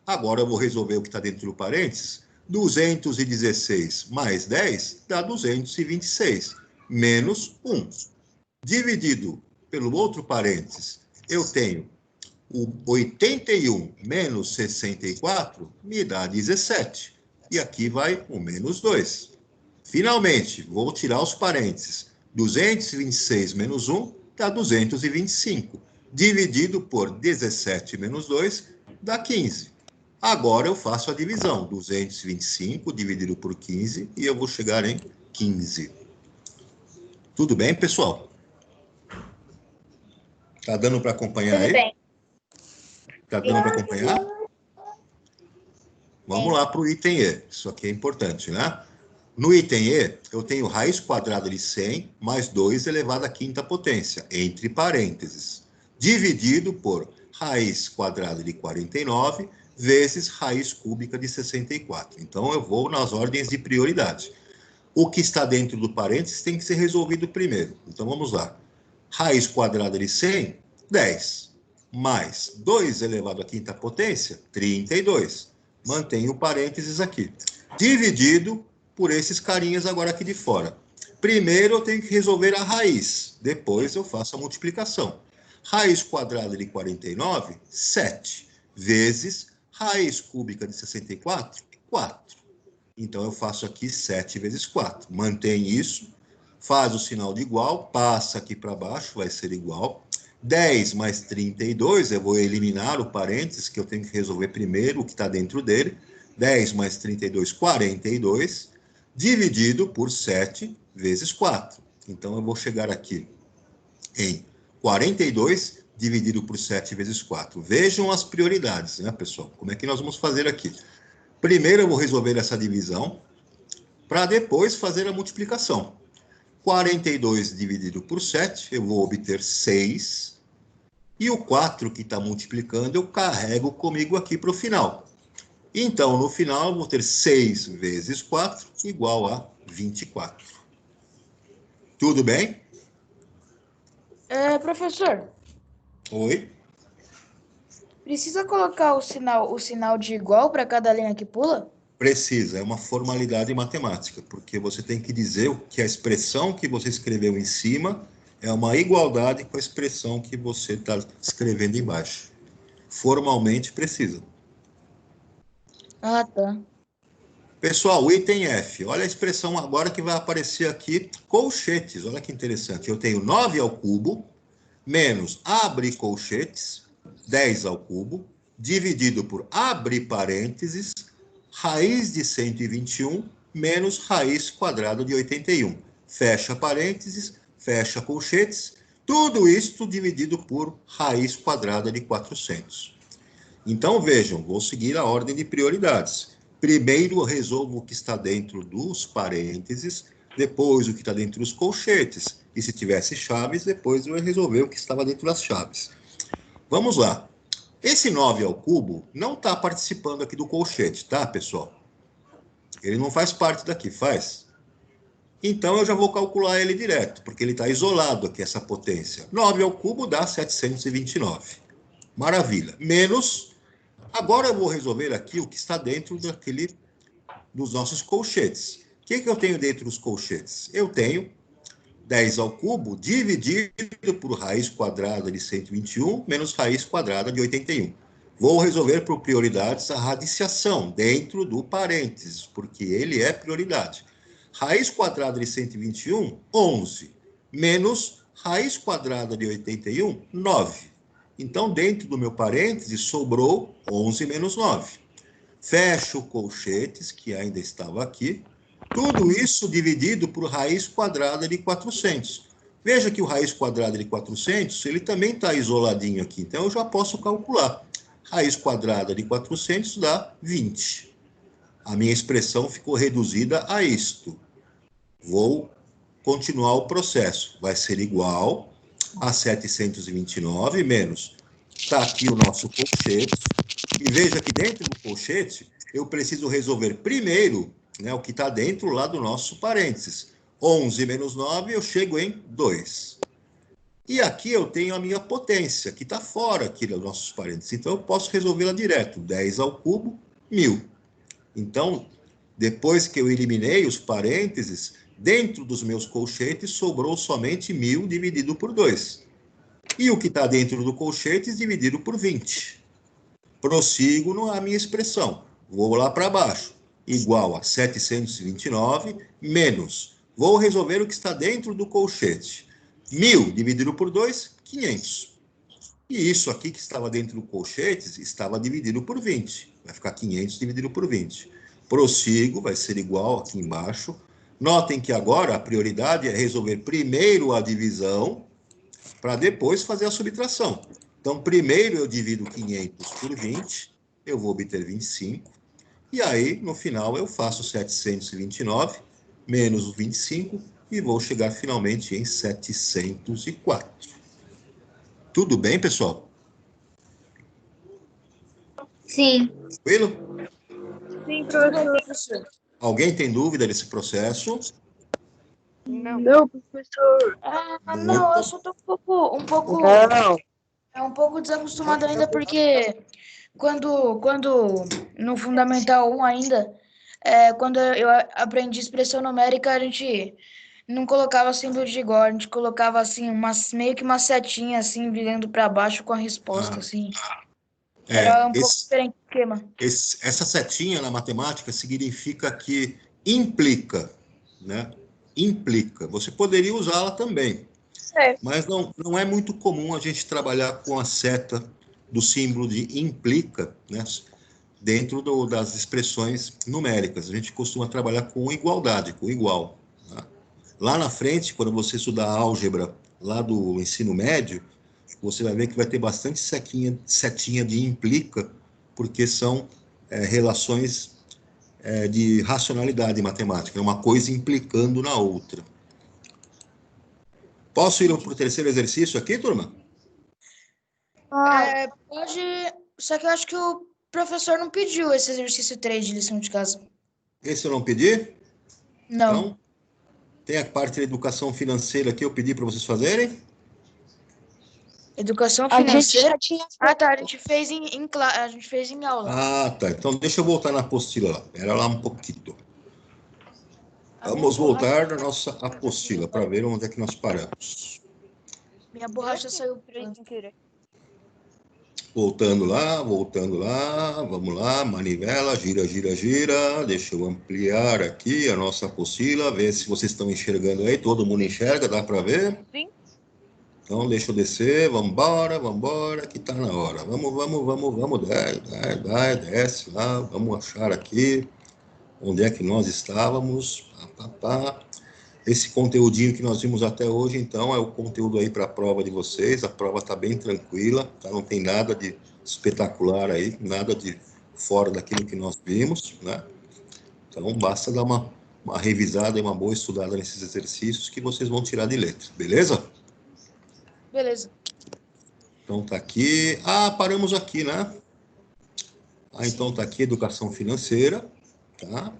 Agora eu vou resolver o que está dentro do parênteses. 216 mais 10 dá 226. Menos 1. Dividido pelo outro parênteses, eu tenho o 81 menos 64 me dá 17. E aqui vai o menos 2. Finalmente, vou tirar os parênteses. 226 menos 1 dá 225. Dividido por 17 menos 2 dá 15. Agora eu faço a divisão. 225 dividido por 15 e eu vou chegar em 15. Tudo bem, pessoal? Tá dando para acompanhar aí? Tudo bem. Tá dando para acompanhar? Vamos lá para o item E. Isso aqui é importante, né? No item E, eu tenho raiz quadrada de 100 mais 2 elevado à 5ª potência, entre parênteses, dividido por raiz quadrada de 49 vezes raiz cúbica de 64. Então, eu vou nas ordens de prioridade. O que está dentro do parênteses tem que ser resolvido primeiro. Então, vamos lá. Raiz quadrada de 100, 10. Mais 2 elevado à 5ª potência, 32. Mantenho o parênteses aqui. Dividido por esses carinhas agora aqui de fora. Primeiro, eu tenho que resolver a raiz. Depois, eu faço a multiplicação. Raiz quadrada de 49, 7, vezes raiz cúbica de 64, 4. Então, eu faço aqui 7 vezes 4. Mantém isso, faz o sinal de igual, passa aqui para baixo, vai ser igual. 10 mais 32, eu vou eliminar o parênteses, que eu tenho que resolver primeiro o que está dentro dele. 10 mais 32, 42, dividido por 7 vezes 4. Então, eu vou chegar aqui em 42 dividido por 7 vezes 4. Vejam as prioridades, né, pessoal? Como é que nós vamos fazer aqui? Primeiro, eu vou resolver essa divisão, para depois fazer a multiplicação. 42 dividido por 7, eu vou obter 6. E o 4 que está multiplicando, eu carrego comigo aqui para o final. Então, no final, eu vou ter 6 vezes 4 igual a 24. Tudo bem? Professor, Oi? precisa colocar o sinal de igual para cada linha que pula? Precisa, é uma formalidade matemática, porque você tem que dizer que a expressão que você escreveu em cima é uma igualdade com a expressão que você está escrevendo embaixo. Formalmente precisa. Ah, tá. Pessoal, o item F, olha a expressão agora que vai aparecer aqui, colchetes, olha que interessante. Eu tenho 9 ao cubo, menos abre colchetes, 10 ao cubo, dividido por abre parênteses, raiz de 121, menos raiz quadrada de 81. Fecha parênteses, fecha colchetes, tudo isso dividido por raiz quadrada de 400. Então, vejam, vou seguir a ordem de prioridades. Primeiro, eu resolvo o que está dentro dos parênteses, depois o que está dentro dos colchetes. E se tivesse chaves, depois eu ia resolver o que estava dentro das chaves. Vamos lá. Esse 9 ao cubo não está participando aqui do colchete, tá, pessoal? Ele não faz parte daqui, faz? Então, eu já vou calcular ele direto, porque ele está isolado aqui, essa potência. 9 ao cubo dá 729. Maravilha. Menos... Agora eu vou resolver aqui o que está dentro dos nossos colchetes. O que eu tenho dentro dos colchetes? Eu tenho 10 ao cubo dividido por raiz quadrada de 121 menos raiz quadrada de 81. Vou resolver por prioridades a radiciação dentro do parênteses, porque ele é prioridade. Raiz quadrada de 121, 11, menos raiz quadrada de 81, 9. Então, dentro do meu parêntese, sobrou 11 menos 9. Fecho colchetes, que ainda estava aqui. Tudo isso dividido por raiz quadrada de 400. Veja que o raiz quadrada de 400, ele também está isoladinho aqui. Então, eu já posso calcular. Raiz quadrada de 400 dá 20. A minha expressão ficou reduzida a isto. Vou continuar o processo. Vai ser igual a 729 menos, está aqui o nosso colchete, e veja que dentro do colchete, eu preciso resolver primeiro, né, o que está dentro lá do nosso parênteses. 11 menos 9, eu chego em 2. E aqui eu tenho a minha potência, que está fora aqui dos nossos parênteses, então eu posso resolvê-la direto, 10 ao cubo, 1000. Então, depois que eu eliminei os parênteses, dentro dos meus colchetes sobrou somente 1000 dividido por 2. E o que está dentro do colchete dividido por 20. Prossigo na minha expressão. Vou lá para baixo. Igual a 729 menos. Vou resolver o que está dentro do colchete. 1000 dividido por 2, 500. E isso aqui que estava dentro do colchete estava dividido por 20. Vai ficar 500 dividido por 20. Prossigo, vai ser igual aqui embaixo. Notem que agora a prioridade é resolver primeiro a divisão para depois fazer a subtração. Então, primeiro eu divido 500 por 20, eu vou obter 25. E aí, no final, eu faço 729 menos os 25 e vou chegar finalmente em 704. Tudo bem, pessoal? Sim. Tranquilo? Sim, Tudo bem, professor. professor. Alguém tem dúvida desse processo? Não, professor. Não, eu só tô Não. um pouco desacostumado ainda, porque quando no Fundamental 1 ainda, quando eu aprendi expressão numérica, a gente não colocava símbolo de igual, a gente colocava assim, meio que uma setinha assim, virando para baixo com a resposta, assim. Era um pouco diferente do esquema. Essa setinha na matemática significa que implica, né? Implica. Você poderia usá-la também, mas não é muito comum a gente trabalhar com a seta do símbolo de implica, né? Dentro das expressões numéricas. A gente costuma trabalhar com igualdade, com igual. Tá? Lá na frente, quando você estudar álgebra lá do ensino médio, você vai ver que vai ter bastante setinha de implica, porque são relações de racionalidade matemática, uma coisa implicando na outra. Posso ir para o terceiro exercício aqui, turma? Pode, só que eu acho que o professor não pediu esse exercício 3 de lição de casa. Esse eu não pedi? Não. Então, tem a parte da educação financeira que eu pedi para vocês fazerem. Educação A gente financeira? já tinha Tá, a gente fez a gente fez em aula. Ah, tá. Então, deixa eu voltar na apostila lá. Era lá um pouquinho. Vamos voltar na nossa apostila para ver onde é que nós paramos. Minha borracha saiu. Voltando lá, vamos lá, manivela, gira, gira, gira. Deixa eu ampliar aqui a nossa apostila, ver se vocês estão enxergando aí. Todo mundo enxerga, dá para ver? Sim. Então, deixa eu descer, vamos embora, que tá na hora. Vamos, desce lá, vamos achar aqui onde é que nós estávamos. Esse conteúdinho que nós vimos até hoje, então, é o conteúdo aí para a prova de vocês. A prova está bem tranquila, tá? Não tem nada de espetacular aí, nada de fora daquilo que nós vimos, né? Então, basta dar uma revisada e uma boa estudada nesses exercícios que vocês vão tirar de letra, beleza? Beleza. Então, tá aqui. Paramos aqui, né? Então, tá aqui educação financeira, tá?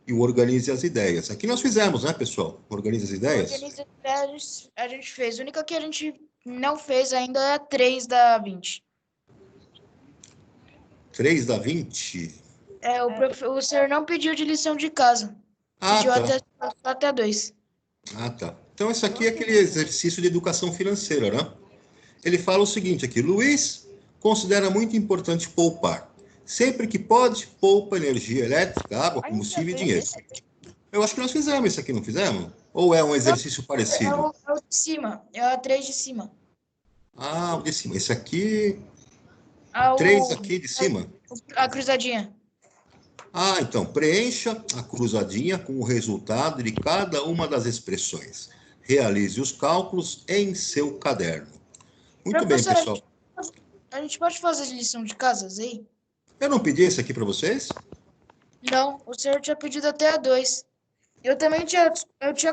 E o Organize as Ideias. Aqui nós fizemos, né, pessoal? Organize as Ideias? Organize as ideias a gente fez. A única que a gente não fez ainda é a 3 da 20. 3 da 20? O senhor não pediu de lição de casa. Pediu Tá. até 2. Tá. Então, isso aqui é aquele exercício de educação financeira, né? Ele fala o seguinte aqui: Luiz considera muito importante poupar. Sempre que pode, poupa energia elétrica, água, combustível e dinheiro. Eu acho que nós fizemos isso aqui, não fizemos? Ou é um exercício parecido? É o de cima. É a 3 de cima. O de cima. Esse aqui... 3 aqui de cima? A cruzadinha. Então, preencha a cruzadinha com o resultado de cada uma das expressões. Realize os cálculos em seu caderno. Muito bem, pessoal. A gente pode fazer lição de casas aí? Eu não pedi esse aqui para vocês? Não, o senhor tinha pedido até a 2. Eu também tinha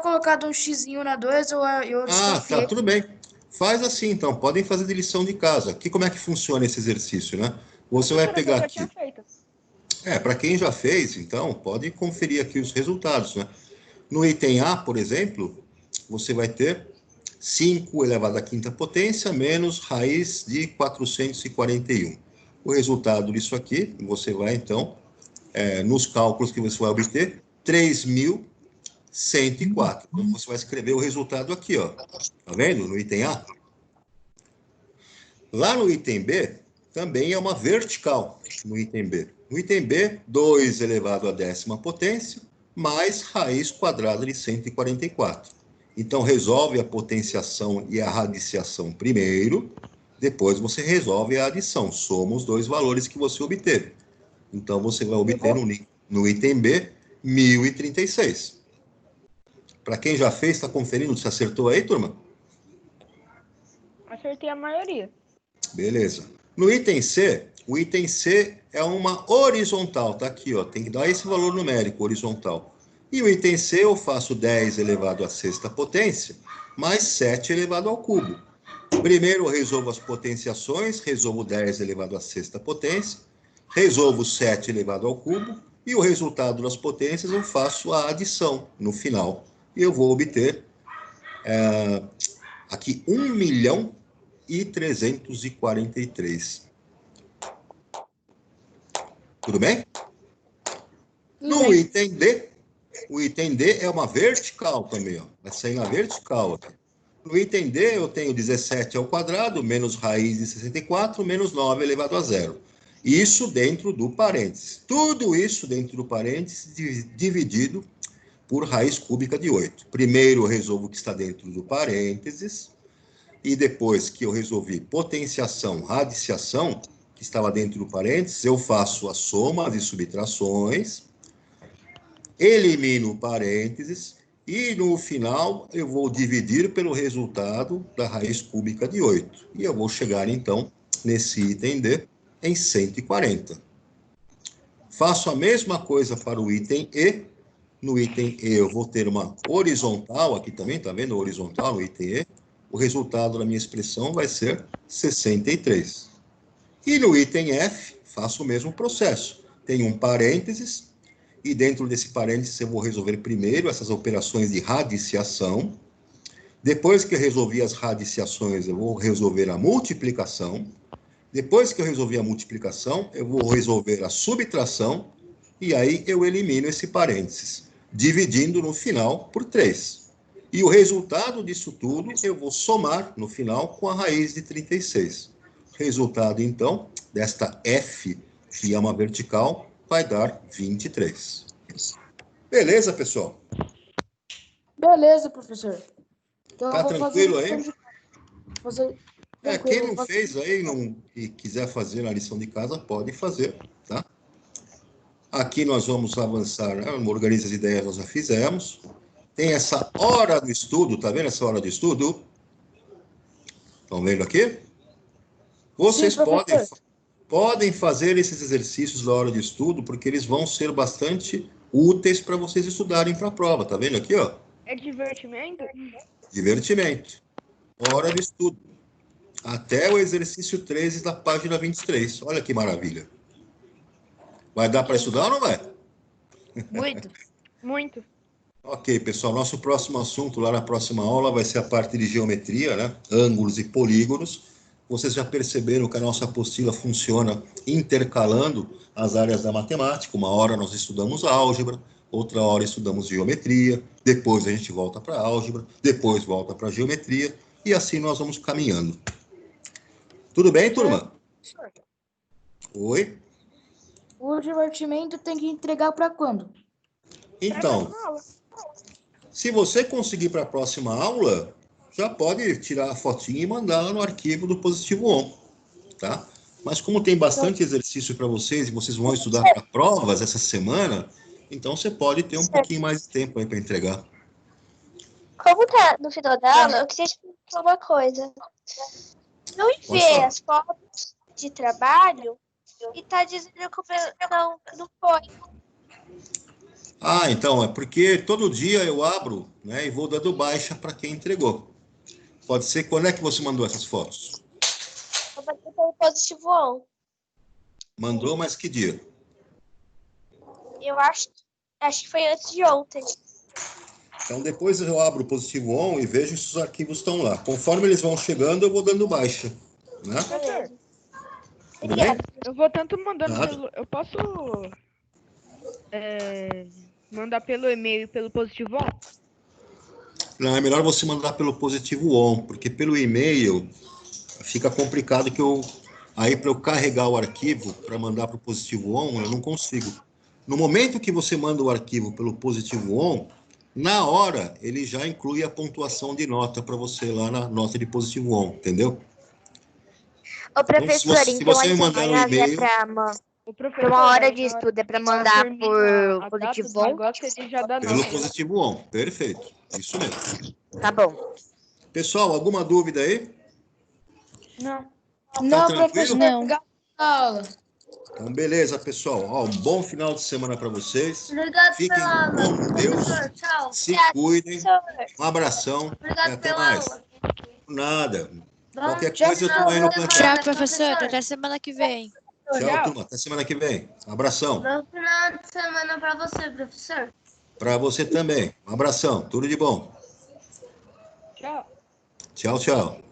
colocado um xizinho na 2, eu desconfiei. Tá, tudo bem. Faz assim, então. Podem fazer de lição de casa. Aqui como é que funciona esse exercício, né? Você vai pegar aqui... para quem já fez, então, pode conferir aqui os resultados, né? No item A, por exemplo, você vai ter 5 elevado à quinta potência menos raiz de 441. O resultado disso aqui, você vai, então, nos cálculos que você vai obter, 3.104. Então, você vai escrever o resultado aqui, ó. Tá vendo? No item A. Lá no item B, também é uma vertical, no item B. No item B, 2 elevado à décima potência, mais raiz quadrada de 144. Então, resolve a potenciação e a radiciação primeiro, depois você resolve a adição. Soma os dois valores que você obteve. Então, você vai obter no item B, 1.036. Para quem já fez, está conferindo se acertou aí, turma? Acertei a maioria. Beleza. No item C, o item C é uma horizontal, tá aqui, ó, tem que dar esse valor numérico, horizontal. E o item C eu faço 10 elevado à sexta potência, mais 7 elevado ao cubo. Primeiro eu resolvo as potenciações, resolvo 10 elevado à sexta potência, resolvo 7 elevado ao cubo, e o resultado das potências eu faço a adição no final. E eu vou obter aqui 1.343. Tudo bem? No item D, O item D é uma vertical também, ó. Vai sair na vertical aqui. No item D, eu tenho 17 ao quadrado, menos raiz de 64, menos 9 elevado a zero. Isso dentro do parênteses. Tudo isso dentro do parênteses, dividido por raiz cúbica de 8. Primeiro eu resolvo o que está dentro do parênteses, e depois que eu resolvi potenciação, radiciação, que estava dentro do parênteses, eu faço as somas e subtrações, elimino o parênteses, e no final eu vou dividir pelo resultado da raiz cúbica de 8. E eu vou chegar, então, nesse item D, em 140. Faço a mesma coisa para o item E. No item E eu vou ter uma horizontal, aqui também, tá vendo? Horizontal no item E. O resultado da minha expressão vai ser 63. E no item F, faço o mesmo processo. Tenho um parênteses, e dentro desse parênteses eu vou resolver primeiro essas operações de radiciação. Depois que eu resolvi as radiciações, eu vou resolver a multiplicação. Depois que eu resolvi a multiplicação, eu vou resolver a subtração, e aí eu elimino esse parênteses, dividindo no final por 3. E o resultado disso tudo eu vou somar no final com a raiz de 36. Resultado, então, desta F, que é uma vertical, vai dar 23. Beleza, pessoal? Beleza, professor. Então, Tá eu vou tranquilo aí? Quem não fazer... fez aí e quiser fazer a lição de casa, pode fazer, tá? Aqui nós vamos avançar, né? Organiza as ideias, nós já fizemos. Tem essa hora do estudo, tá vendo essa hora do estudo? Estão vendo aqui? Vocês Sim, podem fazer esses exercícios da hora de estudo, porque eles vão ser bastante úteis para vocês estudarem para a prova. Tá vendo aqui, ó? É divertimento? Divertimento. Hora de estudo. Até o exercício 13 da página 23. Olha que maravilha. Vai dar para estudar ou não vai? Muito. Muito. Ok, pessoal. Nosso próximo assunto lá na próxima aula vai ser a parte de geometria, né? Ângulos e polígonos. Vocês já perceberam que a nossa apostila funciona intercalando as áreas da matemática. Uma hora nós estudamos álgebra, outra hora estudamos geometria, depois a gente volta para álgebra, depois volta para geometria, e assim nós vamos caminhando. Tudo bem, turma? Oi? O divertimento tem que entregar para quando? Então, se você conseguir para a próxima aula, já pode tirar a fotinha e mandar no arquivo do Positivo On, tá? Mas como tem bastante exercício para vocês e vocês vão estudar para provas essa semana, então você pode ter um pouquinho mais de tempo aí para entregar. Como tá no final da aula, eu queria te perguntar uma coisa. Não enviei as fotos de trabalho e tá dizendo que não foi. Ah, então, é porque todo dia eu abro, né, e vou dando baixa para quem entregou. Pode ser, quando é que você mandou essas fotos? Eu mandei pelo Positivo On. Mandou, mas que dia? Eu acho que foi antes de ontem. Então, depois eu abro o Positivo On e vejo se os arquivos estão lá. Conforme eles vão chegando, eu vou dando baixa, né? Tudo bem? Eu vou tanto mandando Nada. pelo... Eu posso mandar pelo e-mail e pelo Positivo On? Não, é melhor você mandar pelo Positivo On, porque pelo e-mail fica complicado que aí para eu carregar o arquivo para mandar para o Positivo On, eu não consigo. No momento que você manda o arquivo pelo Positivo On, na hora ele já inclui a pontuação de nota para você lá na nota de Positivo On, entendeu? Ô, professor, se então você as mandar um semanas e-mail... uma hora de estudo é para mandar por Positivo On? Ele já dá Pelo nota. Positivo On, perfeito. Isso mesmo. Tá bom. Pessoal, alguma dúvida aí? Não. Não, tranquilo? professor, Não. obrigado pela aula. Então, beleza, pessoal. Ó, um bom final de semana para vocês. Obrigado Fiquem pela aula. com Deus. Professor, tchau. Se cuidem. Um abração. Obrigado E até pela mais. aula. Nada. Bom Qualquer final coisa eu tô aí no de plantão. semana, Tchau, professor. Até semana que vem. Tchau, turma. Até semana que vem. Um abração. Bom final de semana para você, professor. Para você também. Um abração. Tudo de bom. Tchau. Tchau, tchau.